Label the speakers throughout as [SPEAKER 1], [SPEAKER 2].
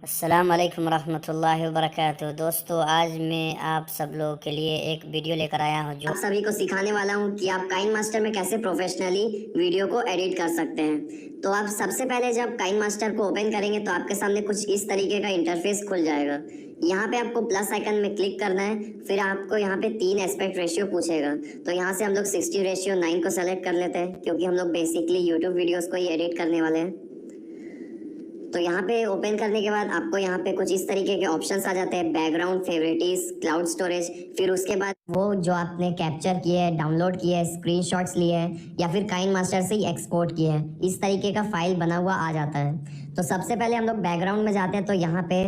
[SPEAKER 1] अस्सलाम वालेकुम रहमतुल्लाहि व बरकातुहू। दोस्तों, आज मैं आप सब लोगों के लिए एक वीडियो लेकर आया हूँ जो
[SPEAKER 2] आप सभी को सिखाने वाला हूँ कि आप काइन मास्टर में कैसे प्रोफेशनली वीडियो को एडिट कर सकते हैं। तो आप सबसे पहले जब काइन मास्टर को ओपन करेंगे तो आपके सामने कुछ इस तरीके का इंटरफेस खुल जाएगा। यहाँ पे आपको प्लस आइकन में क्लिक करना है, फिर आपको यहाँ पे 3 एस्पेक्ट रेशियो पूछेगा। तो यहाँ से हम लोग 60:9 को सेलेक्ट कर लेते हैं, क्योंकि हम लोग बेसिकली यूट्यूब वीडियोस को ही एडिट करने वाले हैं। तो यहाँ पे ओपन करने के बाद आपको यहाँ पे कुछ इस तरीके के ऑप्शंस आ जाते हैं, बैकग्राउंड, फेवरेटिस, क्लाउड स्टोरेज। फिर उसके बाद वो जो आपने कैप्चर किए है, डाउनलोड किए है, स्क्रीनशॉट्स लिए हैं या फिर काइन मास्टर से ही एक्सपोर्ट किए हैं, इस तरीके का फाइल बना हुआ आ जाता है। तो सबसे पहले हम लोग बैकग्राउंड में जाते हैं। तो यहाँ पे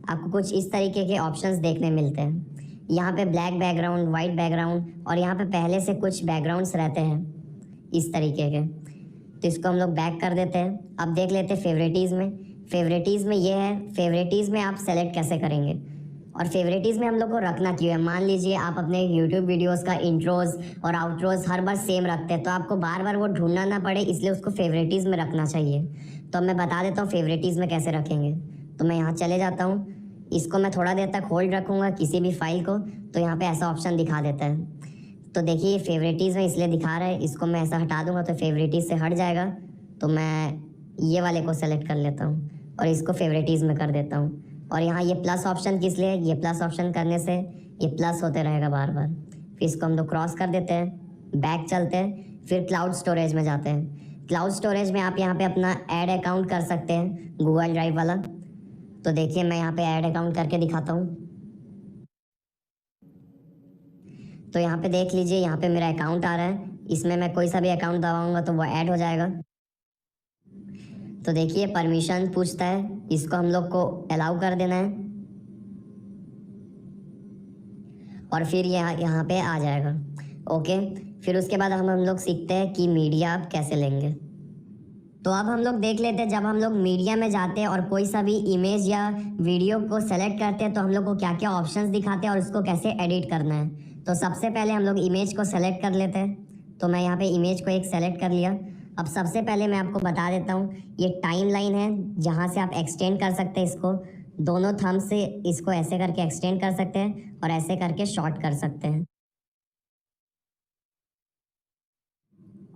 [SPEAKER 2] आपको कुछ इस तरीके के ऑप्शंस देखने मिलते हैं। यहाँ पे ब्लैक बैकग्राउंड, वाइट बैकग्राउंड, और यहाँ पे पहले से कुछ बैकग्राउंड्स रहते हैं इस तरीके के। तो इसको हम लोग बैक कर देते हैं। अब देख लेते हैं फेवरेटीज़ में। फेवरेटीज़ में ये है, फेवरेटीज़ में आप सेलेक्ट कैसे करेंगे और फेवरेटीज़ में हम लोग को रखना क्यों है। मान लीजिए आप अपने यूट्यूब वीडियोस का इंट्रोज और आउट्रोज हर बार सेम रखते हैं, तो आपको बार बार वो ढूंढना ना पड़े, इसलिए उसको फेवरेटीज़ में रखना चाहिए। तो मैं बता देता हूँ फेवरेटीज़ में कैसे रखेंगे। तो मैं यहाँ चले जाता हूँ, इसको मैं थोड़ा देर तक होल्ड रखूँगा किसी भी फाइल को, तो यहाँ पर ऐसा ऑप्शन दिखा देता है। तो देखिए फेवरेटीज़ में इसलिए दिखा रहा है, इसको मैं ऐसा हटा दूंगा तो फेवरेटीज़ से हट जाएगा। तो मैं ये वाले को सेलेक्ट कर लेता हूँ और इसको फेवरेटीज़ में कर देता हूँ। और यहाँ ये प्लस ऑप्शन किस लिए, ये प्लस ऑप्शन करने से ये प्लस होते रहेगा बार बार। फिर इसको हम लोग क्रॉस कर देते हैं, बैक चलते हैं, फिर क्लाउड स्टोरेज में जाते हैं। क्लाउड स्टोरेज में आप यहाँ पे अपना ऐड अकाउंट कर सकते हैं, गूगल ड्राइव वाला। तो देखिए मैं यहाँ पे ऐड अकाउंट करके दिखाता हूँ। तो यहाँ पे देख लीजिए, यहाँ पे मेरा अकाउंट आ रहा है, इसमें मैं कोई सा भी अकाउंट दबाऊंगा तो वो ऐड हो जाएगा। तो देखिए परमिशन पूछता है, इसको हम लोग को अलाउ कर देना है और फिर यहाँ पे आ जाएगा। ओके, फिर उसके बाद हम लोग सीखते हैं कि मीडिया आप कैसे लेंगे। तो अब हम लोग देख लेते हैं, जब हम लोग मीडिया में जाते हैं और कोई सा भी इमेज या वीडियो को सेलेक्ट करते हैं तो हम लोग को क्या क्या ऑप्शंस दिखाते हैं और उसको कैसे एडिट करना है। तो सबसे पहले हम लोग इमेज को सेलेक्ट कर लेते हैं। तो मैं यहाँ पे इमेज को एक सेलेक्ट कर लिया। अब सबसे पहले मैं आपको बता देता हूँ, ये टाइम लाइन है जहाँ से आप एक्सटेंड कर सकते हैं इसको। दोनों थंब से इसको ऐसे करके एक्सटेंड कर सकते हैं और ऐसे करके शॉर्ट कर सकते हैं।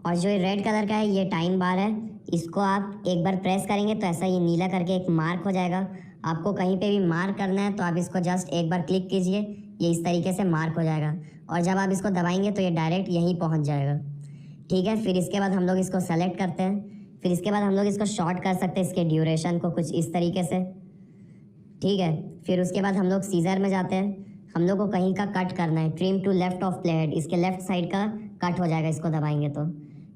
[SPEAKER 2] और जो ये रेड कलर का है ये टाइम बार है, इसको आप एक बार प्रेस करेंगे तो ऐसा ये नीला करके एक मार्क हो जाएगा। आपको कहीं पे भी मार्क करना है तो आप इसको जस्ट एक बार क्लिक कीजिए, ये इस तरीके से मार्क हो जाएगा और जब आप इसको दबाएंगे तो ये डायरेक्ट यहीं पहुंच जाएगा। ठीक है, फिर इसके बाद हम लोग इसको सेलेक्ट करते हैं। फिर इसके बाद हम लोग इसको शॉर्ट कर सकते हैं, इसके ड्यूरेशन को कुछ इस तरीके से। ठीक है, फिर उसके बाद हम लोग सीजर में जाते हैं। हम लोग को कहीं का कट करना है, trim to left of playhead, इसके लेफ्ट साइड का कट हो जाएगा इसको दबाएंगे तो।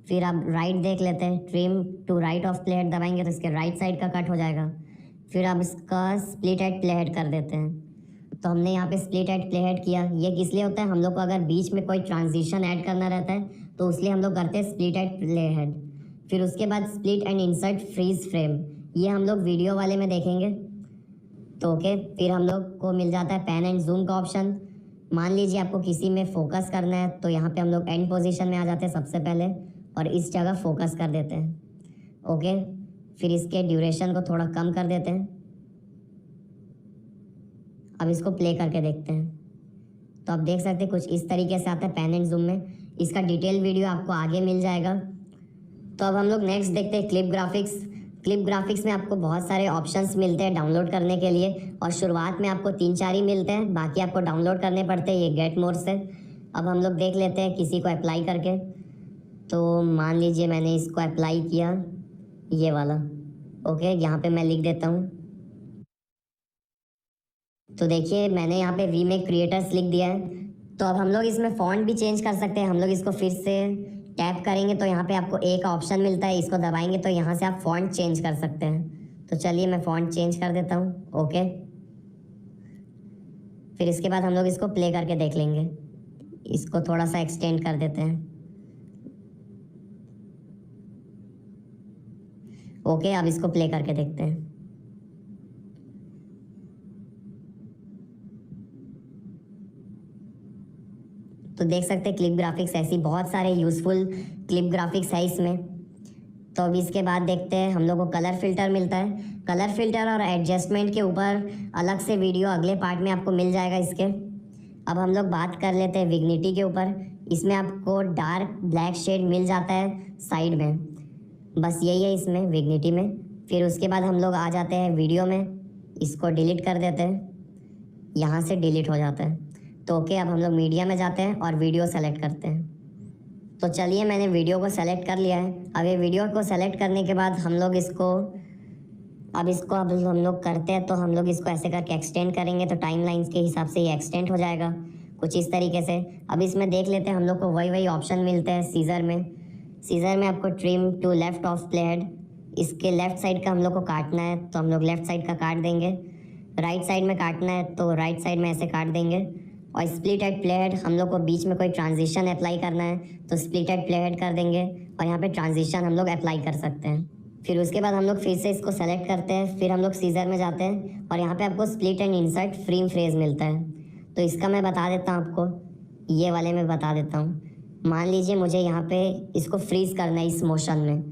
[SPEAKER 2] फिर आप राइट देख लेते हैं, trim to right of playhead दबाएंगे तो इसके राइट साइड का कट हो जाएगा। फिर आप इसका स्प्लिट एट प्लेहेड कर देते हैं। तो हमने यहाँ पे स्प्लिट एट प्लेहेड किया। ये किस लिए होता है, हम लोग को अगर बीच में कोई ट्रांजिशन ऐड करना रहता है तो उसलिए हम लोग करते हैं स्प्लिट एट प्लेहेड। फिर उसके बाद split and insert freeze frame, ये हम लोग वीडियो वाले में देखेंगे। तो ओके, फिर हम लोग को मिल जाता है पैन एंड जूम का ऑप्शन। मान लीजिए आपको किसी में फोकस करना है तो यहाँ पे हम लोग एंड पोजीशन में आ जाते हैं सबसे पहले और इस जगह फोकस कर देते हैं। ओके, फिर इसके ड्यूरेशन को थोड़ा कम कर देते हैं। अब इसको प्ले करके देखते हैं। तो आप देख सकते हैं कुछ इस तरीके से आता है पैन एंड जूम में। इसका डिटेल वीडियो आपको आगे मिल जाएगा। तो अब हम लोग नेक्स्ट देखते हैं क्लिप ग्राफिक्स। क्लिप ग्राफिक्स में आपको बहुत सारे ऑप्शंस मिलते हैं डाउनलोड करने के लिए और शुरुआत में आपको 3-4 ही मिलते हैं, बाकी आपको डाउनलोड करने पड़ते हैं ये गेट मोर से। अब हम लोग देख लेते हैं किसी को अप्लाई करके। तो मान लीजिए मैंने इसको अप्लाई किया, ये वाला। ओके, यहाँ पे मैं लिख देता हूँ। तो देखिए मैंने यहाँ पे रीमेक क्रिएटर्स लिख दिया है। तो अब हम लोग इसमें फ़ॉन्ट भी चेंज कर सकते हैं। हम लोग इसको फिर से टैप करेंगे तो यहाँ पे आपको एक ऑप्शन मिलता है, इसको दबाएंगे तो यहाँ से आप फ़ॉन्ट चेंज कर सकते हैं। तो चलिए मैं फ़ॉन्ट चेंज कर देता हूँ। ओके, फिर इसके बाद हम लोग इसको प्ले करके देख लेंगे। इसको थोड़ा सा एक्सटेंड कर देते हैं। ओके, अब इसको प्ले करके देखते हैं। तो देख सकते हैं क्लिप ग्राफिक्स, ऐसी बहुत सारे यूज़फुल क्लिप ग्राफिक्स है इसमें। तो अब इसके बाद देखते हैं हम लोग को कलर फिल्टर मिलता है। कलर फिल्टर और एडजस्टमेंट के ऊपर अलग से वीडियो अगले पार्ट में आपको मिल जाएगा इसके। अब हम लोग बात कर लेते हैं विग्निटी के ऊपर। इसमें आपको डार्क ब्लैक शेड मिल जाता है साइड में, बस यही है इसमें विग्निटी में। फिर उसके बाद हम लोग आ जाते हैं वीडियो में, इसको डिलीट कर देते हैं, यहाँ से डिलीट हो जाता है। तो ओके, अब हम लोग मीडिया में जाते हैं और वीडियो सेलेक्ट करते हैं। तो चलिए मैंने वीडियो को सेलेक्ट कर लिया है। अब ये वीडियो को सेलेक्ट करने के बाद हम लोग इसको अब हम लोग करते हैं, तो हम लोग इसको ऐसे करके एक्सटेंड करेंगे तो टाइम लाइन्स के हिसाब से ये एक्सटेंड हो जाएगा कुछ इस तरीके से। अब इसमें देख लेते हैं हम लोग को वही ऑप्शन मिलते हैं सीजर में। सीजर में आपको trim to left of playhead, इसके लेफ्ट साइड का हम लोग को काटना है तो हम लोग लेफ्ट साइड का काट देंगे। राइट साइड में काटना है तो राइट साइड में ऐसे काट देंगे। और स्प्लिट एट प्लेहेड हम लोग को बीच में कोई ट्रांजिशन अप्लाई करना है तो स्प्लिट एट प्लेहेड कर देंगे और यहाँ पे ट्रांजिशन हम लोग अप्लाई कर सकते हैं। फिर उसके बाद हम लोग फिर से इसको सेलेक्ट करते हैं, फिर हम लोग सीजर में जाते हैं और यहाँ पे आपको split and insert frame phrase मिलता है। तो इसका मैं बता देता हूँ आपको, ये वाले में बता देता हूँ। मान लीजिए मुझे यहाँ पे इसको फ्रीज करना है इस मोशन में,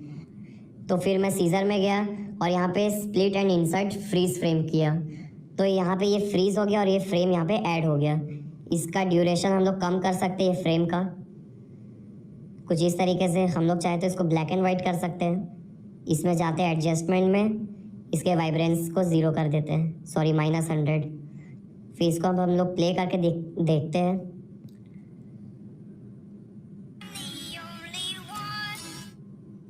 [SPEAKER 2] तो फिर मैं सीजर में गया और यहाँ पे split and insert freeze frame किया, तो यहाँ पे ये फ्रीज हो गया और ये फ्रेम यहाँ पे ऐड हो गया। इसका ड्यूरेशन हम लोग कम कर सकते हैं फ्रेम का कुछ इस तरीके से। हम लोग चाहे तो इसको ब्लैक एंड वाइट कर सकते हैं। इसमें जाते हैं एडजस्टमेंट में, इसके वाइब्रेंस को 0 कर देते हैं, सॉरी -100। फिर इसको अब हम लोग प्ले करके देखते हैं।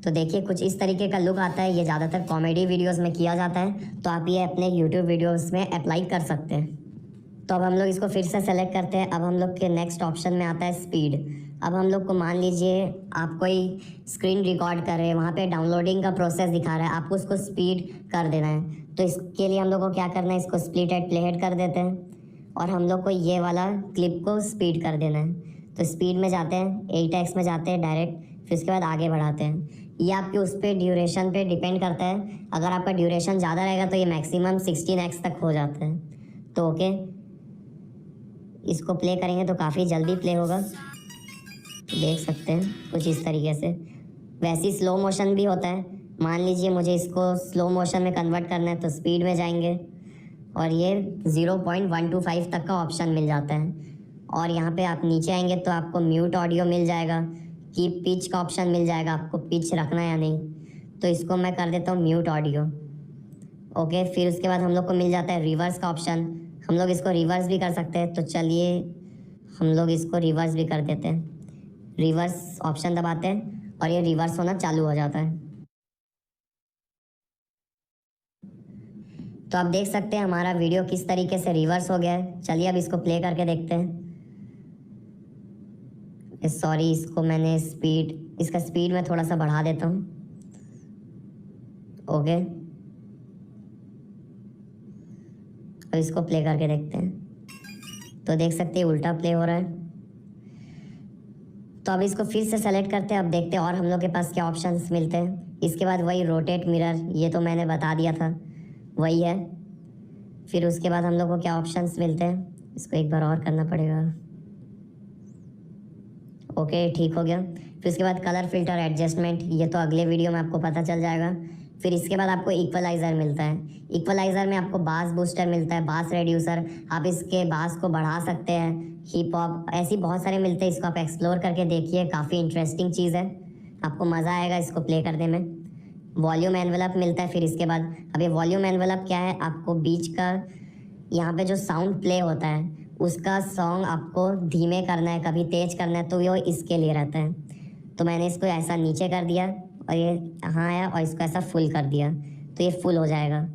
[SPEAKER 2] तो देखिए कुछ इस तरीके का लुक आता है। ये ज़्यादातर कॉमेडी वीडियोस में किया जाता है, तो आप ये अपने यूट्यूब वीडियोस में अप्लाई कर सकते हैं। तो अब हम लोग इसको फिर से सेलेक्ट करते हैं। अब हम लोग के नेक्स्ट ऑप्शन में आता है स्पीड। अब हम लोग को मान लीजिए आप कोई स्क्रीन रिकॉर्ड कर रहे हैं, वहाँ पे डाउनलोडिंग का प्रोसेस दिखा रहा है, आपको उसको स्पीड कर देना है। तो इसके लिए हम लोग को क्या करना है, इसको स्प्लिट एट प्लेहेड कर देते हैं और हम लोग को ये वाला क्लिप को स्पीड कर देना है। तो स्पीड में जाते हैं, 8x में जाते हैं डायरेक्ट, फिर उसके बाद आगे बढ़ाते हैं। ये आपके उस पर ड्यूरेशन पे डिपेंड करता है। अगर आपका ड्यूरेशन ज़्यादा रहेगा तो ये मैक्सिमम 16x तक हो जाता है। तो ओके, इसको प्ले करेंगे तो काफ़ी जल्दी प्ले होगा, देख सकते हैं कुछ इस तरीके से। वैसे ही स्लो मोशन भी होता है। मान लीजिए मुझे इसको स्लो मोशन में कन्वर्ट करना है तो स्पीड में जाएंगे और ये 0.125 तक का ऑप्शन मिल जाता है। और यहाँ पे आप नीचे आएंगे तो आपको म्यूट ऑडियो मिल जाएगा, की पिच का ऑप्शन मिल जाएगा, आपको पिच रखना है या नहीं। तो इसको मैं कर देता हूँ म्यूट ऑडियो। ओके, फिर उसके बाद हम लोग को मिल जाता है रिवर्स का ऑप्शन। हम लोग इसको रिवर्स भी कर सकते हैं, तो चलिए हम लोग इसको रिवर्स भी कर देते हैं। रिवर्स ऑप्शन दबाते हैं और ये रिवर्स होना चालू हो जाता है। तो आप देख सकते हैं हमारा वीडियो किस तरीके से रिवर्स हो गया है। चलिए अब इसको प्ले करके देखते हैं। सॉरी, इसको मैंने इसका स्पीड में थोड़ा सा बढ़ा देता हूँ। ओके, अब इसको प्ले करके देखते हैं। तो देख सकते हैं उल्टा प्ले हो रहा है। तो अब इसको फिर से सेलेक्ट करते हैं। अब देखते हैं और हम लोग के पास क्या ऑप्शंस मिलते हैं। इसके बाद वही रोटेट मिरर, ये तो मैंने बता दिया था, वही है। फिर उसके बाद हम लोग को क्या ऑप्शंस मिलते हैं, इसको एक बार और करना पड़ेगा। ओके, ठीक हो गया। फिर उसके बाद कलर फिल्टर एडजस्टमेंट, ये तो अगले वीडियो में आपको पता चल जाएगा। फिर इसके बाद आपको इक्वलाइज़र मिलता है। इक्वलाइज़र में आपको बास बूस्टर मिलता है, बास रेड्यूसर, आप इसके बास को बढ़ा सकते हैं, हिप हॉप, ऐसी बहुत सारे मिलते हैं। इसको आप एक्सप्लोर करके देखिए, काफ़ी इंटरेस्टिंग चीज़ है, आपको मज़ा आएगा इसको प्ले करने में। वॉल्यूम एनवेलप मिलता है। फिर इसके बाद अब ये वॉल्यूम एनवेलप क्या है, आपको बीच का यहाँ पे जो साउंड प्ले होता है उसका सॉन्ग आपको धीमे करना है, कभी तेज करना है, तो वो इसके लिए रहता है। तो मैंने इसको ऐसा नीचे कर दिया और ये यहाँ आया और इसको ऐसा फुल कर दिया, तो ये फुल हो जाएगा।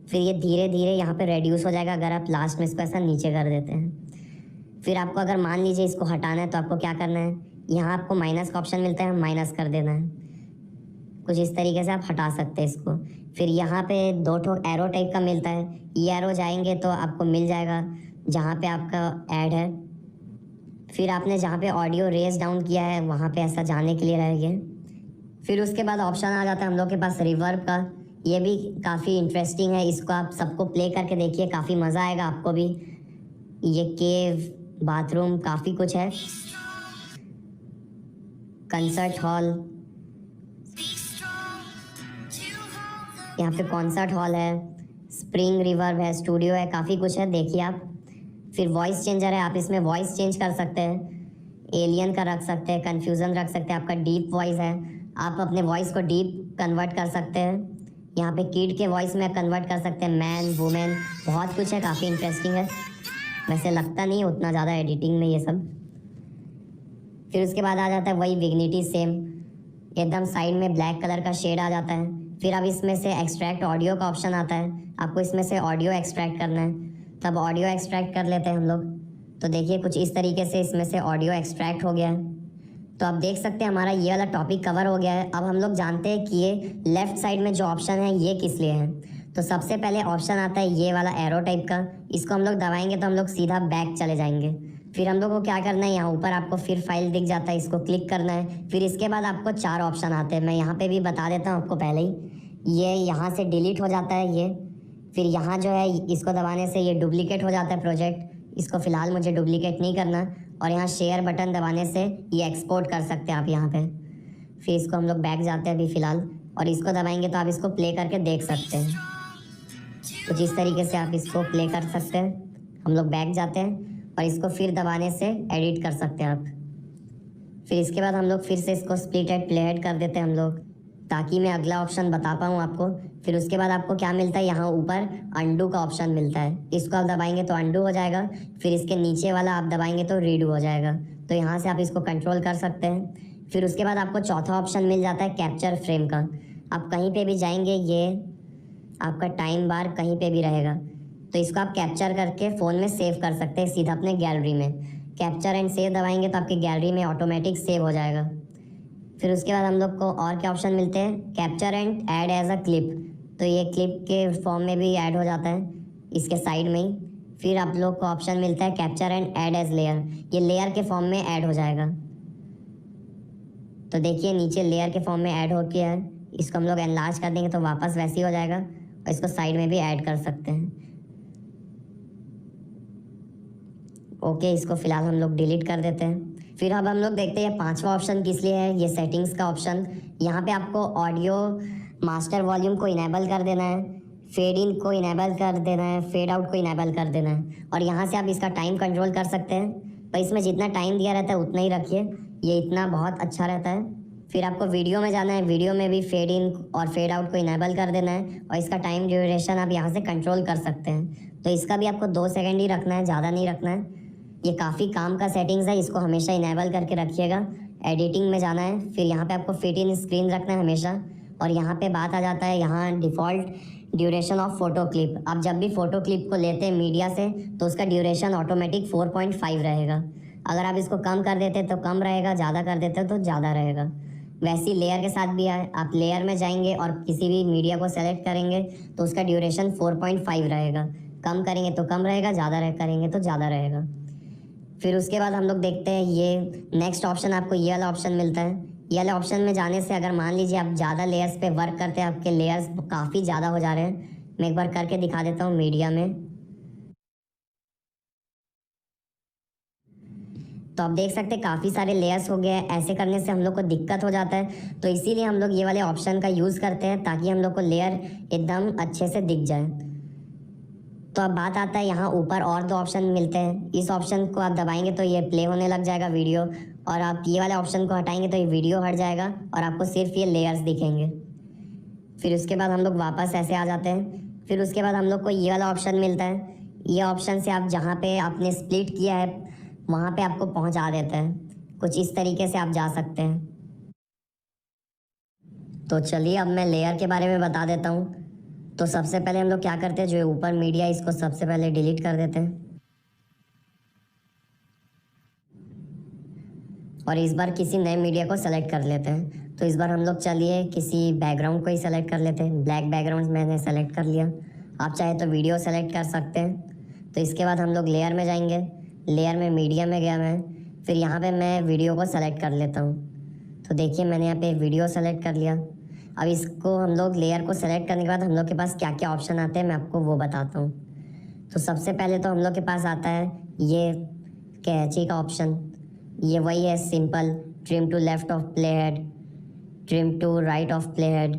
[SPEAKER 2] फिर ये धीरे धीरे यहाँ पे रेड्यूस हो जाएगा अगर आप लास्ट में इसको ऐसा नीचे कर देते हैं। फिर आपको अगर मान लीजिए इसको हटाना है तो आपको क्या करना है, यहाँ आपको माइनस का ऑप्शन मिलता है, माइनस कर देना है। कुछ इस तरीके से आप हटा सकते हैं इसको। फिर यहाँ पे 2 ठो एरो टाइप का मिलता है, ये एरो जाएंगे तो आपको मिल जाएगा जहाँ पे आपका ऐड है। फिर आपने जहाँ पे ऑडियो रेज डाउन किया है वहाँ पे ऐसा जाने के लिए रहेगा। फिर उसके बाद ऑप्शन आ जाता है हम लोग के पास रिवर्ब का, ये भी काफ़ी इंटरेस्टिंग है। इसको आप सबको प्ले करके देखिए, काफ़ी मज़ा आएगा आपको भी। ये केव, बाथरूम, काफ़ी कुछ है, कंसर्ट हॉल, यहाँ पे कॉन्सर्ट हॉल है, स्प्रिंग रिवर्ब है, स्टूडियो है, काफ़ी कुछ है, देखिए आप। फिर वॉइस चेंजर है, आप इसमें वॉइस चेंज कर सकते हैं, एलियन का रख सकते हैं, कन्फ्यूज़न रख सकते हैं, आपका डीप वॉइस है, आप अपने वॉइस को डीप कन्वर्ट कर सकते हैं। यहाँ पे किड के वॉइस में कन्वर्ट कर सकते हैं, मैन वुमेन, बहुत कुछ है, काफ़ी इंटरेस्टिंग है। वैसे लगता नहीं है उतना ज़्यादा एडिटिंग में ये सब। फिर उसके बाद आ जाता है वही विग्निटी सेम, एकदम साइड में ब्लैक कलर का शेड आ जाता है। फिर अब इसमें से एक्सट्रैक्ट ऑडियो का ऑप्शन आता है, आपको इसमें से ऑडियो एक्सट्रैक्ट करना है, तब ऑडियो एक्सट्रैक्ट कर लेते हैं हम लोग। तो देखिए कुछ इस तरीके से इसमें से ऑडियो एक्सट्रैक्ट हो गया है। तो आप देख सकते हैं हमारा ये वाला टॉपिक कवर हो गया है। अब हम लोग जानते हैं कि ये लेफ्ट साइड में जो ऑप्शन है ये किस लिए है। तो सबसे पहले ऑप्शन आता है ये वाला एरो टाइप का, इसको हम लोग दबाएंगे तो हम लोग सीधा बैक चले जाएंगे। फिर हम लोग को क्या करना है, यहाँ ऊपर आपको फिर फाइल दिख जाता है, इसको क्लिक करना है। फिर इसके बाद आपको 4 ऑप्शन आते हैं, मैं यहाँ पे भी बता देता हूँ आपको पहले ही। ये यहाँ से डिलीट हो जाता है ये, फिर यहाँ जो है इसको दबाने से ये डुप्लीकेट हो जाता है प्रोजेक्ट, इसको फ़िलहाल मुझे डुप्लीकेट नहीं करना। और यहाँ शेयर बटन दबाने से ये एक्सपोर्ट कर सकते हैं आप यहाँ पे। फिर इसको हम लोग बैक जाते हैं अभी फ़िलहाल, और इसको दबाएंगे तो आप इसको प्ले करके देख सकते हैं। तो जिस तरीके से आप इसको प्ले कर सकते हैं। हम लोग बैक जाते हैं और इसको फिर दबाने से एडिट कर सकते हैं आप। फिर इसके बाद हम लोग फिर से इसको स्प्लिट एंड प्ले हेड कर देते हैं हम लोग, ताकि मैं अगला ऑप्शन बता पाऊँ आपको। फिर उसके बाद आपको क्या मिलता है, यहाँ ऊपर अंडू का ऑप्शन मिलता है, इसको आप दबाएंगे तो अंडू हो जाएगा। फिर इसके नीचे वाला आप दबाएंगे तो रीडू हो जाएगा। तो यहाँ से आप इसको कंट्रोल कर सकते हैं। फिर उसके बाद आपको चौथा ऑप्शन मिल जाता है कैप्चर फ्रेम का। आप कहीं पे भी जाएंगे, ये आपका टाइम बार कहीं पे भी रहेगा, तो इसको आप कैप्चर करके फ़ोन में सेव कर सकते हैं सीधा अपने गैलरी में। कैप्चर एंड सेव दबाएंगे तो आपकी गैलरी में ऑटोमेटिक सेव हो जाएगा। फिर उसके बाद हम लोग को और क्या ऑप्शन मिलते हैं, capture and add as a clip, तो ये क्लिप के फॉर्म में भी ऐड हो जाता है इसके साइड में ही। फिर आप लोग को ऑप्शन मिलता है capture and add edge layer, ये लेयर के फॉर्म में ऐड हो जाएगा। तो देखिए नीचे लेयर के फॉर्म में ऐड हो गया है, इसको हम लोग एनलार्ज कर देंगे तो वापस वैसे ही हो जाएगा। और इसको साइड में भी ऐड कर सकते हैं। ओके, इसको फिलहाल हम लोग डिलीट कर देते हैं। फिर अब हम लोग देखते हैं 5वां ऑप्शन किस लिए है, ये सेटिंग्स का ऑप्शन। यहाँ पे आपको ऑडियो मास्टर वॉल्यूम को इनेबल कर देना है, फेड इन को इनेबल कर देना है, फेड आउट को इनेबल कर देना है। और यहाँ से आप इसका टाइम कंट्रोल कर सकते हैं, पर इसमें जितना टाइम दिया रहता है उतना ही रखिए, ये इतना बहुत अच्छा रहता है। फिर आपको वीडियो में जाना है, वीडियो में भी फेड इन और फेड आउट को इनेबल कर देना है, और इसका टाइम ड्यूरेशन आप यहाँ से कंट्रोल कर सकते हैं। तो इसका भी आपको 2 सेकंड ही रखना है, ज़्यादा नहीं रखना है। ये काफ़ी काम का सेटिंग्स है, इसको हमेशा इनेबल करके रखिएगा। एडिटिंग में जाना है, फिर यहाँ पे आपको फिट इन स्क्रीन रखना है हमेशा। और यहाँ पे बात आ जाता है यहाँ default duration of photo clip. आप जब भी फ़ोटो क्लिप को लेते हैं मीडिया से तो उसका ड्यूरेशन ऑटोमेटिक 4.5 रहेगा। अगर आप इसको कम कर देते तो कम रहेगा, ज़्यादा कर देते तो ज़्यादा रहेगा। वैसे ही लेयर के साथ भी है, आप लेयर में जाएंगे और किसी भी मीडिया को सेलेक्ट करेंगे तो उसका ड्यूरेशन 4.5 रहेगा। कम करेंगे तो कम रहेगा, ज़्यादा करेंगे तो ज़्यादा रहेगा। फिर उसके बाद हम लोग देखते हैं ये नेक्स्ट ऑप्शन, आपको ये वाला ऑप्शन मिलता है। ये वाले ऑप्शन में जाने से अगर मान लीजिए आप ज़्यादा लेयर्स पे वर्क करते हैं, आपके लेयर्स काफ़ी ज़्यादा हो जा रहे हैं, मैं एक बार करके दिखा देता हूँ मीडिया में। तो आप देख सकते हैं काफ़ी सारे लेयर्स हो गए हैं। ऐसे करने से हम लोग को दिक्कत हो जाता है, तो इसीलिए हम लोग ये वाले ऑप्शन का यूज़ करते हैं ताकि हम लोग को लेयर एकदम अच्छे से दिख जाए। तो अब बात आता है यहाँ ऊपर और 2 ऑप्शन मिलते हैं, इस ऑप्शन को आप दबाएंगे तो ये प्ले होने लग जाएगा वीडियो, और आप ये वाले ऑप्शन को हटाएंगे तो ये वीडियो हट जाएगा और आपको सिर्फ ये लेयर्स दिखेंगे। फिर उसके बाद हम लोग वापस ऐसे आ जाते हैं। फिर उसके बाद हम लोग को ये वाला ऑप्शन मिलता है, ये ऑप्शन से आप जहाँ पे आपने स्प्लिट किया है वहाँ पे आपको पहुँचा देता है। कुछ इस तरीके से आप जा सकते हैं। तो चलिए अब मैं लेयर के बारे में बता देता हूँ। तो सबसे पहले हम लोग क्या करते हैं, जो ऊपर मीडिया इसको सबसे पहले डिलीट कर देते हैं, और इस बार किसी नए मीडिया को सेलेक्ट कर लेते हैं। तो इस बार हम लोग चलिए किसी बैकग्राउंड को ही सेलेक्ट कर लेते हैं। ब्लैक बैकग्राउंड मैंने सेलेक्ट कर लिया, आप चाहे तो वीडियो सेलेक्ट कर सकते हैं। तो इसके बाद हम लोग लेयर में जाएंगे, लेयर में मीडिया में गया मैं, फिर यहाँ पे मैं वीडियो को सेलेक्ट कर लेता हूँ। तो देखिए मैंने यहाँ पे वीडियो सेलेक्ट कर लिया। अब इसको हम लोग लेयर को सेलेक्ट करने के बाद हम लोग के पास क्या क्या ऑप्शन आते हैं मैं आपको वो बताता हूँ। तो सबसे पहले तो हम लोग के पास आता है ये कैची का ऑप्शन, ये वही है simple, trim to left of playhead, trim to right of playhead,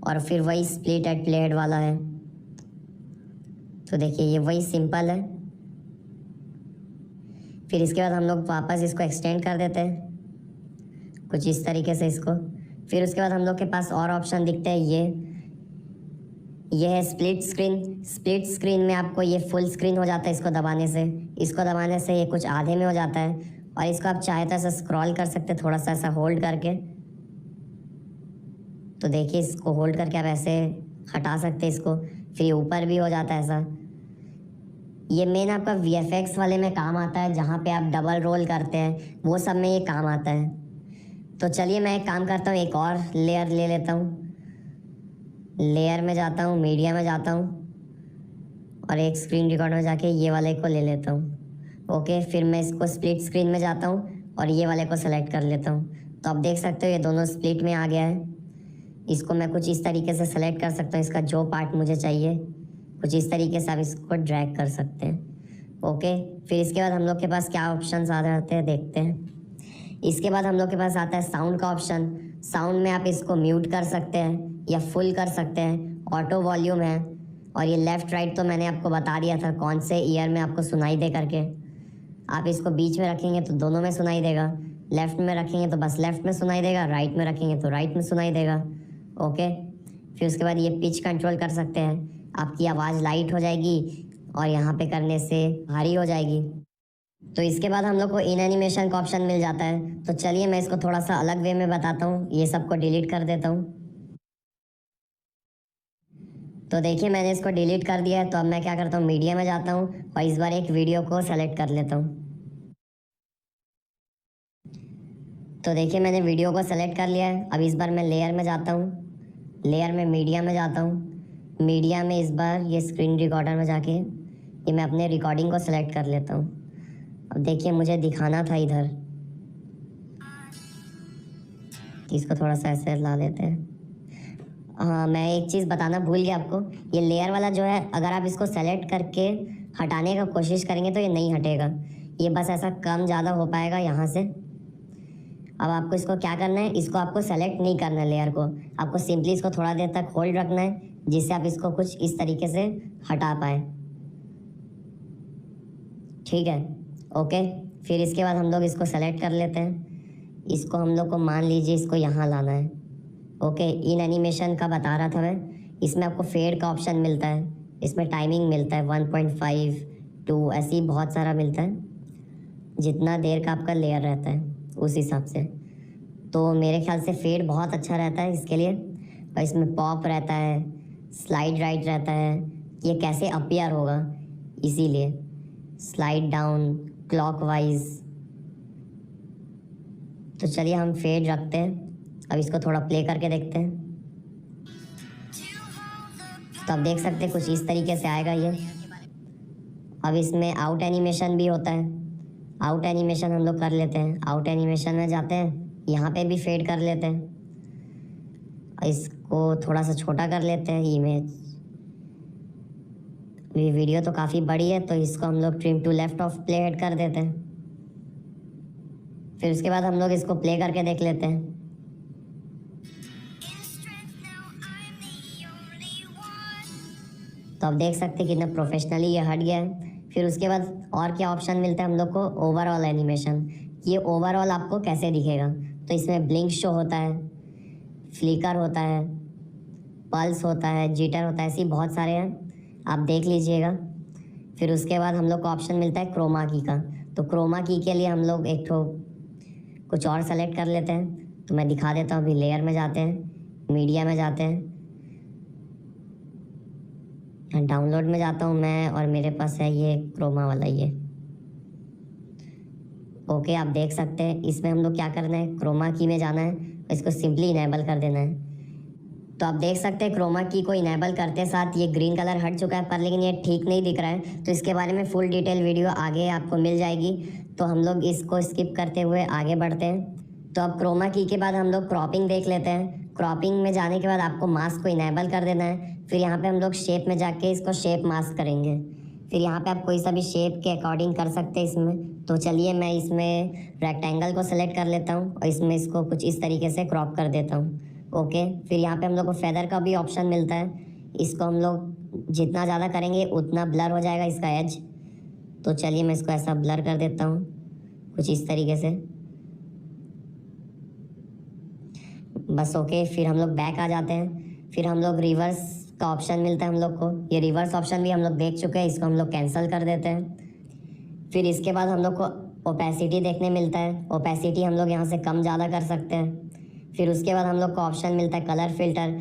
[SPEAKER 1] और फिर वही स्प्लिट एट प्लेहेड वाला है। तो देखिए ये वही सिंपल है। फिर इसके बाद हम लोग वापस इसको एक्सटेंड कर देते हैं कुछ इस तरीके से इसको। फिर उसके बाद हम लोग के पास और ऑप्शन दिखते हैं, ये है स्प्लिट स्क्रीन। स्प्लिट स्क्रीन में आपको ये फुल स्क्रीन हो जाता है इसको दबाने से। इसको दबाने से ये कुछ आधे में हो जाता है और इसको आप चाहे तो ऐसा स्क्रॉल कर सकते हैं, थोड़ा सा ऐसा होल्ड करके। तो देखिए इसको होल्ड करके आप ऐसे हटा सकते हैं इसको, फिर ये ऊपर भी हो जाता है ऐसा। ये मेन आपका VFX वाले में काम आता है, जहाँ पे आप डबल रोल करते हैं वो सब में ये काम आता है। तो चलिए मैं एक काम करता हूँ, एक और लेयर ले लेता हूँ। लेयर में जाता हूँ, मीडिया में जाता हूँ और एक स्क्रीन रिकॉर्ड में जाके ये वाले को ले लेता हूँ। ओके, फिर मैं इसको स्प्लिट स्क्रीन में जाता हूँ और ये वाले को सेलेक्ट कर लेता हूँ। तो आप देख सकते हो ये दोनों स्प्लिट में आ गया है। इसको मैं कुछ इस तरीके से सेलेक्ट कर सकता हूँ, इसका जो पार्ट मुझे चाहिए कुछ इस तरीके से आप इसको ड्रैग कर सकते हैं। ओके, फिर इसके बाद हम लोग के पास क्या ऑप्शंस आ जाते हैं देखते हैं। इसके बाद हम लोग के पास आता है साउंड का ऑप्शन। साउंड में आप इसको म्यूट कर सकते हैं या फुल कर सकते हैं। ऑटो वॉल्यूम है और ये लेफ़्ट राइट तो मैंने आपको बता दिया था कौन से ईयर में आपको सुनाई दे करके। आप इसको बीच में रखेंगे तो दोनों में सुनाई देगा, लेफ़्ट में रखेंगे तो बस लेफ़्ट में सुनाई देगा, राइट में रखेंगे तो राइट में सुनाई देगा। ओके, फिर उसके बाद ये पिच कंट्रोल कर सकते हैं, आपकी आवाज़ लाइट हो जाएगी और यहाँ पे करने से भारी हो जाएगी। तो इसके बाद हम लोग को इन एनिमेशन का ऑप्शन मिल जाता है। तो चलिए मैं इसको थोड़ा सा अलग वे में बताता हूँ, ये सबको डिलीट कर देता हूँ। तो देखिए मैंने इसको डिलीट कर दिया है। तो अब मैं क्या करता हूँ, मीडिया में जाता हूँ और इस बार एक वीडियो को सेलेक्ट कर लेता हूँ। तो देखिए मैंने वीडियो को सेलेक्ट कर लिया है। अब इस बार मैं लेयर में जाता हूँ, लेयर में मीडिया में जाता हूँ। मीडिया में इस बार ये स्क्रीन रिकॉर्डर में जाके ये मैं अपने रिकॉर्डिंग को सेलेक्ट कर लेता हूँ। अब देखिए मुझे दिखाना था इधर, इसको थोड़ा सा ऐसे ला लेते हैं। हाँ, मैं एक चीज़ बताना भूल गया आपको, ये लेयर वाला जो है अगर आप इसको सेलेक्ट करके हटाने का कोशिश करेंगे तो ये नहीं हटेगा, ये बस ऐसा कम ज़्यादा हो पाएगा यहाँ से। अब आपको इसको क्या करना है, इसको आपको सेलेक्ट नहीं करना है लेयर को, आपको सिंपली इसको थोड़ा देर तक होल्ड रखना है जिससे आप इसको कुछ इस तरीके से हटा पाए। ठीक है, ओके। फिर इसके बाद हम लोग इसको सेलेक्ट कर लेते हैं। इसको हम लोग को मान लीजिए इसको यहाँ लाना है। ओके, इन एनिमेशन का बता रहा था मैं, इसमें आपको फेड का ऑप्शन मिलता है, इसमें टाइमिंग मिलता है 1.5 2 ऐसे ही बहुत सारा मिलता है, जितना देर का आपका लेयर रहता है उस हिसाब से। तो मेरे ख्याल से फेड बहुत अच्छा रहता है इसके लिए। और इसमें पॉप रहता है, स्लाइड राइट रहता है, ये कैसे अपीयर होगा इसीलिए, स्लाइड डाउन, क्लॉकवाइज। तो चलिए हम फेड रखते हैं। अब इसको थोड़ा प्ले करके देखते हैं। तो आप देख सकते हैं कुछ इस तरीके से आएगा ये। अब इसमें आउट एनिमेशन भी होता है, आउट एनिमेशन हम लोग कर लेते हैं। आउट एनिमेशन में जाते हैं, यहाँ पे भी फेड कर लेते हैं, इसको थोड़ा सा छोटा कर लेते हैं इमेज। ये वीडियो तो काफ़ी बड़ी है तो इसको हम लोग trim to left of playhead कर देते हैं। फिर उसके बाद हम लोग इसको प्ले करके देख लेते हैं। तो आप देख सकते हैं कितना प्रोफेशनली ये हट गया है। फिर उसके बाद और क्या ऑप्शन मिलता है हम लोग को, ओवरऑल एनिमेशन। ये ओवरऑल आपको कैसे दिखेगा, तो इसमें ब्लिंक शो होता है, फ्लिकर होता है, पल्स होता है, जिटर होता है, ऐसे बहुत सारे हैं, आप देख लीजिएगा। फिर उसके बाद हम लोग को ऑप्शन मिलता है क्रोमा की का। तो क्रोमा की के लिए हम लोग एक ठो कुछ और सेलेक्ट कर लेते हैं। तो मैं दिखा देता हूँ, अभी लेयर में जाते हैं, मीडिया में जाते हैं, डाउनलोड में जाता हूँ मैं और मेरे पास है ये क्रोमा वाला ये। ओके, आप देख सकते हैं इसमें हम लोग क्या करना है, क्रोमा की में जाना है, इसको सिंपली इनेबल कर देना है। तो आप देख सकते हैं क्रोमा की को इनेबल करते साथ ये ग्रीन कलर हट चुका है, पर लेकिन ये ठीक नहीं दिख रहा है। तो इसके बारे में फुल डिटेल वीडियो आगे आपको मिल जाएगी, तो हम लोग इसको स्किप करते हुए आगे बढ़ते हैं। तो अब क्रोमा की के बाद हम लोग क्रॉपिंग देख लेते हैं। क्रॉपिंग में जाने के बाद आपको मास्क को इनेबल कर देना है। फिर यहाँ पे हम लोग शेप में जाके इसको शेप मास्क करेंगे। फिर यहाँ पे आप कोई सा भी शेप के अकॉर्डिंग कर सकते हैं इसमें। तो चलिए मैं इसमें रेक्टेंगल को सेलेक्ट कर लेता हूँ और इसमें इसको कुछ इस तरीके से क्रॉप कर देता हूँ। ओके, फिर यहाँ पे हम लोग को फेदर का भी ऑप्शन मिलता है। इसको हम लोग जितना ज़्यादा करेंगे उतना ब्लर हो जाएगा इसका एज। तो चलिए मैं इसको ऐसा ब्लर कर देता हूँ कुछ इस तरीके से, बस ओके। फिर हम लोग बैक आ जाते हैं। फिर हम लोग रिवर्स का ऑप्शन मिलता है हम लोग को। ये रिवर्स ऑप्शन भी हम लोग देख चुके हैं, इसको हम लोग कैंसिल कर देते हैं। फिर इसके बाद हम लोग को ओपेसिटी देखने मिलता है। ओपेसिटी हम लोग यहाँ से कम ज़्यादा कर सकते हैं। फिर उसके बाद हम लोग को ऑप्शन मिलता है कलर फिल्टर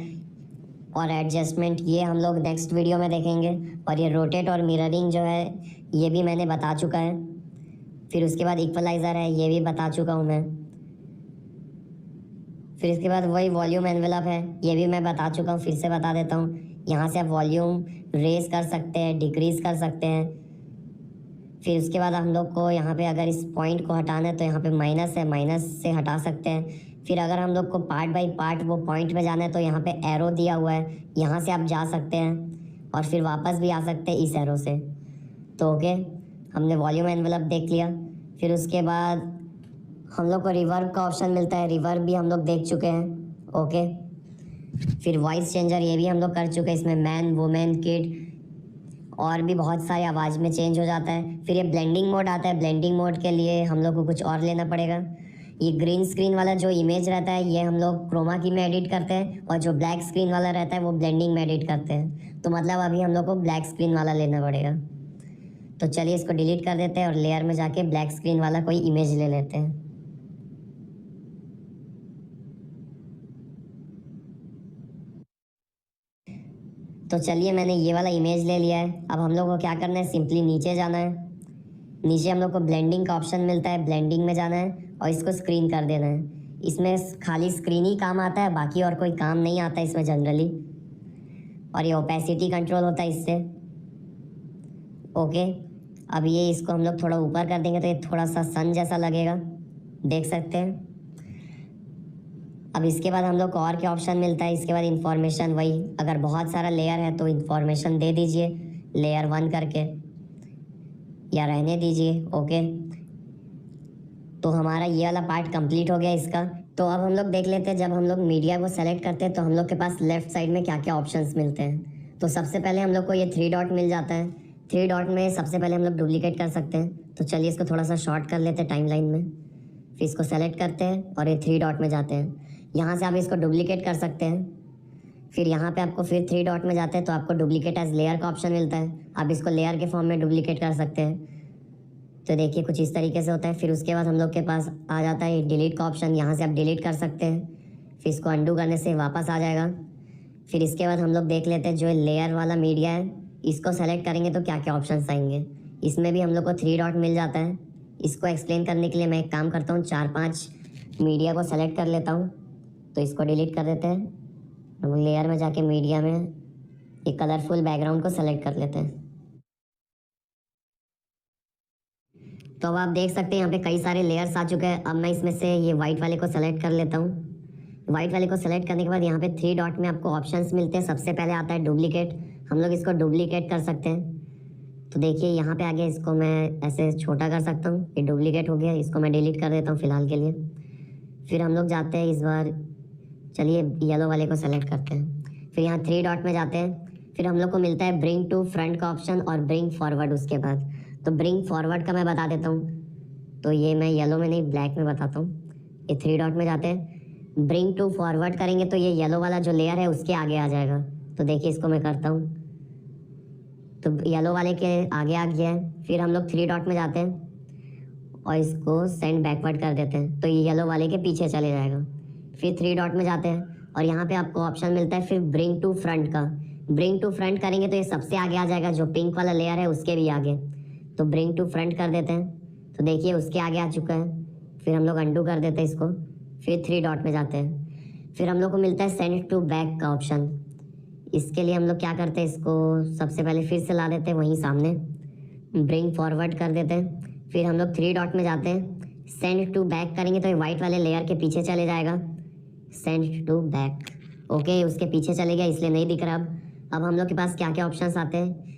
[SPEAKER 1] और एडजस्टमेंट, ये हम लोग नेक्स्ट वीडियो में देखेंगे। और ये रोटेट और मिररिंग जो है ये भी मैंने बता चुका है। फिर उसके बाद इक्वलाइज़र है, ये भी बता चुका हूँ मैं। फिर इसके बाद वही वॉल्यूम एनवेलप है, ये भी मैं बता चुका हूँ, फिर से बता देता हूँ। यहाँ से आप वॉल्यूम रेज कर सकते हैं, डिक्रीज़ कर सकते हैं। फिर उसके बाद हम लोग को यहाँ पे अगर इस पॉइंट को हटाना है तो यहाँ पे माइनस है, माइनस से हटा सकते हैं। फिर अगर हम लोग को पार्ट बाय पार्ट वो पॉइंट पे जाना है तो यहाँ पे एरो दिया हुआ है, यहाँ से आप जा सकते हैं और फिर वापस भी आ सकते हैं इस एरो से। तो ओके, हमने वॉल्यूम एनवेलप देख लिया। फिर उसके बाद हम लोग को रिवर्ब का ऑप्शन मिलता है, रिवर्ब भी हम लोग देख चुके हैं। ओके, फिर वॉइस चेंजर ये भी हम लोग कर चुके हैं। इसमें मैन, वुमेन, किड और भी बहुत सारी आवाज़ में चेंज हो जाता है। फिर ये ब्लेंडिंग मोड आता है, ब्लेंडिंग मोड के लिए हम लोग को कुछ और लेना पड़ेगा। ये ग्रीन स्क्रीन वाला जो इमेज रहता है ये हम लोग क्रोमा की में एडिट करते हैं, और जो ब्लैक स्क्रीन वाला रहता है वो ब्लेंडिंग में एडिट करते हैं। तो मतलब अभी हम लोग को ब्लैक स्क्रीन वाला लेना पड़ेगा। तो चलिए इसको डिलीट कर देते हैं और लेयर में जाके ब्लैक स्क्रीन वाला कोई इमेज ले लेते हैं। तो चलिए मैंने ये वाला इमेज ले लिया है। अब हम लोग को क्या करना है, सिंपली नीचे जाना है। नीचे हम लोग को ब्लेंडिंग का ऑप्शन मिलता है, ब्लेंडिंग में जाना है और इसको स्क्रीन कर देना है। इसमें खाली स्क्रीन ही काम आता है, बाकी और कोई काम नहीं आता इसमें जनरली। और ये ओपेसिटी कंट्रोल होता है इससे। ओके, अब ये इसको हम लोग थोड़ा ऊपर कर देंगे तो ये थोड़ा सा सन जैसा लगेगा, देख सकते हैं। अब इसके बाद हम लोग को और क्या ऑप्शन मिलता है, इसके बाद इंफॉर्मेशन, वही अगर बहुत सारा लेयर है तो इंफॉर्मेशन दे दीजिए लेयर 1 करके, या रहने दीजिए। ओके, तो हमारा ये वाला पार्ट कंप्लीट हो गया इसका। तो अब हम लोग देख लेते हैं, जब हम लोग मीडिया को सेलेक्ट करते हैं तो हम लोग के पास लेफ्ट साइड में क्या क्या ऑप्शंस मिलते हैं। तो सबसे पहले हम लोग को ये 3 डॉट मिल जाता है। 3 डॉट में सबसे पहले हम लोग डुप्लीकेट कर सकते हैं। तो चलिए इसको थोड़ा सा शॉर्ट कर लेते हैं टाइमलाइन में। फिर इसको सेलेक्ट करते हैं और ये 3 डॉट में जाते हैं। यहाँ से आप इसको डुप्लीकेट कर सकते हैं। फिर यहाँ पे आपको फिर 3 डॉट में जाते हैं तो आपको डुप्लीकेट एज लेयर का ऑप्शन मिलता है। आप इसको लेयर के फॉर्म में डुप्लीकेट कर सकते हैं। तो देखिए कुछ इस तरीके से होता है। फिर उसके बाद हम लोग के पास आ जाता है डिलीट का ऑप्शन, यहाँ से आप डिलीट कर सकते हैं। फिर इसको अंडू करने से वापस आ जाएगा। फिर इसके बाद हम लोग देख लेते हैं जो लेयर वाला मीडिया है, इसको सेलेक्ट करेंगे तो क्या क्या ऑप्शन आएंगे। इसमें भी हम लोग को 3 डॉट मिल जाता है। इसको एक्सप्लेन करने के लिए मैं एक काम करता हूँ, 4-5 मीडिया को सेलेक्ट कर लेता हूँ। तो इसको डिलीट कर देते हैं। हम लेयर में जाके मीडिया में एक कलरफुल बैकग्राउंड को सेलेक्ट कर लेते हैं। तो अब आप देख सकते हैं यहाँ पे कई सारे लेयर्स आ चुके हैं। अब मैं इसमें से ये वाइट वाले को सेलेक्ट कर लेता हूँ। वाइट वाले को सेलेक्ट करने के बाद यहाँ पे 3 डॉट में आपको ऑप्शंस मिलते हैं। सबसे पहले आता है डुप्लीकेट, हम लोग इसको डुप्लीकेट कर सकते हैं। तो देखिए यहाँ पे आगे इसको मैं ऐसे छोटा कर सकता हूँ, ये डुप्लीकेट हो गया। इसको मैं डिलीट कर देता हूँ फिलहाल के लिए। फिर हम लोग जाते हैं इस बार, चलिए येलो वाले को सेलेक्ट करते हैं। फिर यहाँ 3 डॉट में जाते हैं। फिर हम लोग को मिलता है ब्रिंग टू फ्रंट का ऑप्शन और ब्रिंग फॉरवर्ड उसके बाद। तो ब्रिंग फॉरवर्ड का मैं बता देता हूँ। तो ये मैं येलो में नहीं ब्लैक में बताता हूँ। ये 3 डॉट में जाते हैं, ब्रिंग टू फॉरवर्ड करेंगे तो ये येलो वाला जो लेयर है उसके आगे आ जाएगा। तो देखिए इसको मैं करता हूँ, तो येलो वाले के आगे आ गया है। फिर हम लोग 3 डॉट में जाते हैं और इसको सेंड बैकवर्ड कर देते हैं तो ये येलो वाले के पीछे चले जाएगा। फिर 3 डॉट में जाते हैं और यहाँ पे आपको ऑप्शन मिलता है फिर ब्रिंग टू फ्रंट का। ब्रिंग टू फ्रंट करेंगे तो ये सबसे आगे आ जाएगा, जो पिंक वाला लेयर है उसके भी आगे। तो ब्रिंग टू फ्रंट कर देते हैं तो देखिए उसके आगे आ चुका है। फिर हम लोग अंडू कर देते हैं इसको। फिर 3 डॉट में जाते हैं। फिर हम लोग को मिलता है सेंड टू बैक का ऑप्शन। इसके लिए हम लोग क्या करते हैं, इसको सबसे पहले फिर से ला देते हैं वहीं सामने, ब्रिंग फॉरवर्ड कर देते हैं। फिर हम लोग 3 डॉट में जाते हैं, सेंड टू बैक करेंगे तो ये वाइट वाले लेयर के पीछे चले जाएगा, सेंड टू बैक। ओके, उसके पीछे चले गया इसलिए नहीं दिख रहा। अब हम लोग के पास क्या क्या ऑप्शंस आते हैं,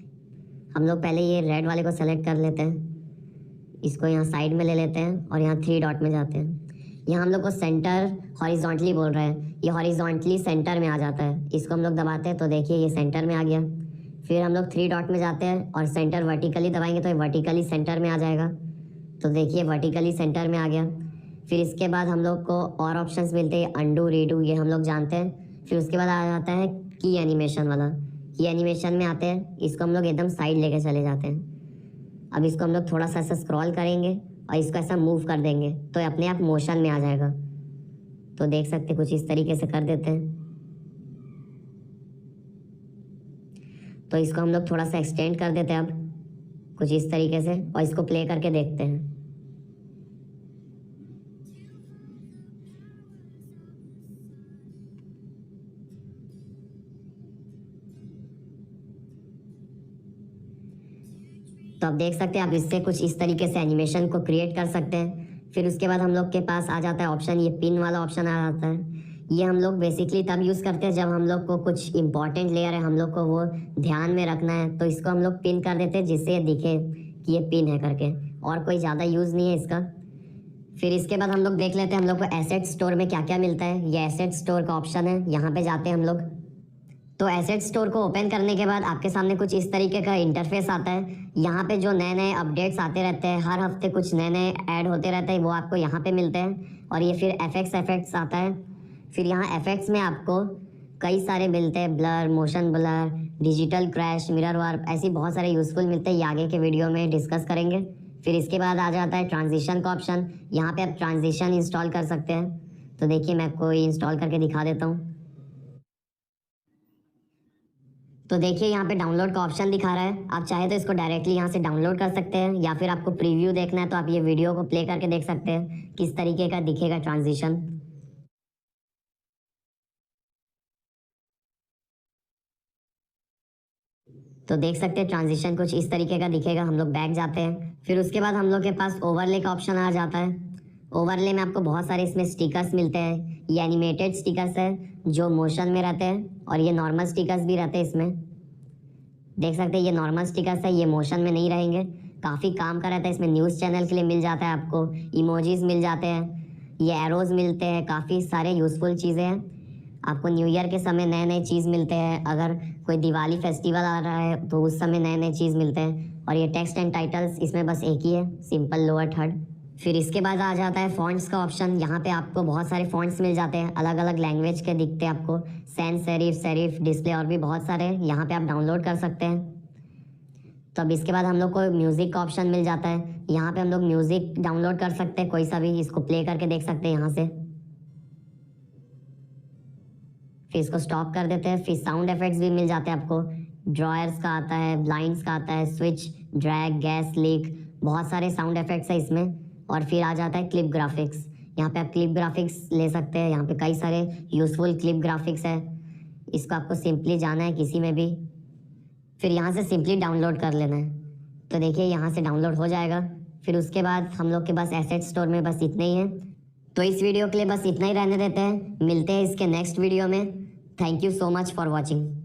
[SPEAKER 1] हम लोग पहले ये रेड वाले को सेलेक्ट कर लेते हैं, इसको यहाँ साइड में ले लेते हैं और यहाँ 3 डॉट में जाते हैं। यहाँ हम लोग को सेंटर हॉरिजॉन्टली बोल रहे हैं, ये हॉरिजॉन्टली सेंटर में आ जाता है। इसको हम लोग दबाते हैं तो देखिए ये सेंटर में आ गया। फिर हम लोग 3 डॉट में जाते हैं और सेंटर वर्टिकली दबाएंगे तो ये वर्टिकली सेंटर में आ जाएगा। तो देखिए वर्टिकली सेंटर में आ गया। फिर इसके बाद हम लोग को और ऑप्शंस मिलते हैं, अंडू रीडू ये हम लोग जानते हैं। फिर उसके बाद आ जाता है की एनिमेशन वाला। की एनिमेशन में आते हैं, इसको हम लोग एकदम साइड लेके चले जाते हैं। अब इसको हम लोग थोड़ा सा ऐसा स्क्रॉल करेंगे और इसको ऐसा मूव कर देंगे तो ये अपने आप मोशन में आ जाएगा। तो देख सकते कुछ इस तरीके से कर देते हैं। तो इसको हम लोग थोड़ा सा एक्सटेंड कर देते हैं अब कुछ इस तरीके से, और इसको प्ले करके देखते हैं। तो आप देख सकते हैं आप इससे कुछ इस तरीके से एनिमेशन को क्रिएट कर सकते हैं। फिर उसके बाद हम लोग के पास आ जाता है ऑप्शन, ये पिन वाला ऑप्शन आ जाता है। ये हम लोग बेसिकली तब यूज़ करते हैं जब हम लोग को कुछ इंपॉर्टेंट लेयर है, हम लोग को वो ध्यान में रखना है, तो इसको हम लोग पिन कर देते हैं जिससे ये दिखे कि ये पिन है करके, और कोई ज़्यादा यूज़ नहीं है इसका। फिर इसके बाद हम लोग देख लेते हैं हम लोग को एसेट स्टोर में क्या क्या मिलता है। ये एसेट स्टोर का ऑप्शन है, यहाँ पे जाते हैं हम लोग। तो एसेट स्टोर को ओपन करने के बाद आपके सामने कुछ इस तरीके का इंटरफेस आता है। यहाँ पे जो नए नए अपडेट्स आते रहते हैं, हर हफ्ते कुछ नए नए ऐड होते रहते हैं, वो आपको यहाँ पे मिलते हैं। और ये फिर एफेक्ट्स आता है। फिर यहाँ एफेक्ट्स में आपको कई सारे मिलते हैं, blur, motion blur, digital crash, mirror warp, ऐसी बहुत सारे यूज़फुल मिलते हैं। ये आगे के वीडियो में डिस्कस करेंगे। फिर इसके बाद आ जाता है ट्रांजिशन का ऑप्शन। यहाँ पे आप ट्रांजिशन इंस्टॉल कर सकते हैं। तो देखिए मैं कोई इंस्टॉल करके दिखा देता हूँ। तो देखिए यहाँ पे डाउनलोड का ऑप्शन दिखा रहा है। आप चाहे तो इसको डायरेक्टली यहाँ से डाउनलोड कर सकते हैं, या फिर आपको प्रीव्यू देखना है तो आप ये वीडियो को प्ले करके देख सकते हैं किस तरीके का दिखेगा ट्रांजिशन। तो देख सकते हैं ट्रांजिशन कुछ इस तरीके का दिखेगा। हम लोग बैक जाते हैं। फिर उसके बाद हम लोग के पास ओवरले का ऑप्शन आ जाता है। ओवरले में आपको बहुत सारे इसमें स्टिकर्स मिलते हैं। ये एनिमेटेड स्टिकर्स है जो मोशन में रहते हैं, और ये नॉर्मल स्टिकर्स भी रहते हैं इसमें। देख सकते हैं ये नॉर्मल स्टिकर्स है, ये मोशन में नहीं रहेंगे। काफ़ी काम का रहता है इसमें। न्यूज़ चैनल के लिए मिल जाता है आपको, इमोजीज मिल जाते हैं, ये एरोज मिलते हैं, काफ़ी सारे यूज़फुल चीज़ें हैं। आपको न्यू ईयर के समय नए नए चीज़ मिलते हैं, अगर कोई दिवाली फेस्टिवल आ रहा है तो उस समय नए नए चीज़ मिलते हैं। और ये टेक्स्ट एंड टाइटल्स इसमें बस एक ही है, सिंपल लोअर थर्ड। फिर इसके बाद आ जाता है फॉन्ट्स का ऑप्शन। यहाँ पे आपको बहुत सारे फॉन्ट्स मिल जाते हैं, अलग अलग लैंग्वेज के दिखते हैं आपको। सैंस सेरिफ, सेरिफ, डिस्प्ले और भी बहुत सारे यहाँ पे आप डाउनलोड कर सकते हैं। तो अब इसके बाद हम लोग को म्यूज़िक का ऑप्शन मिल जाता है। यहाँ पे हम लोग म्यूज़िक डाउनलोड कर सकते हैं, कोई सा भी, इसको प्ले करके देख सकते हैं यहाँ से। फिर इसको स्टॉप कर देते हैं। फिर साउंड इफेक्ट्स भी मिल जाते हैं आपको। ड्रॉयर्स का आता है, ब्लाइंड्स का आता है, स्विच, ड्रैग, गैस लीक, बहुत सारे साउंड इफेक्ट्स है इसमें। और फिर आ जाता है क्लिप ग्राफिक्स। यहाँ पे आप क्लिप ग्राफिक्स ले सकते हैं। यहाँ पे कई सारे यूज़फुल क्लिप ग्राफिक्स है। इसको आपको सिंपली जाना है किसी में भी, फिर यहाँ से सिंपली डाउनलोड कर लेना है। तो देखिए यहाँ से डाउनलोड हो जाएगा। फिर उसके बाद हम लोग के पास एसेट स्टोर में बस इतना ही है। तो इस वीडियो के लिए बस इतना ही रहने देते हैं। मिलते हैं इसके नेक्स्ट वीडियो में। Thank you so much for watching.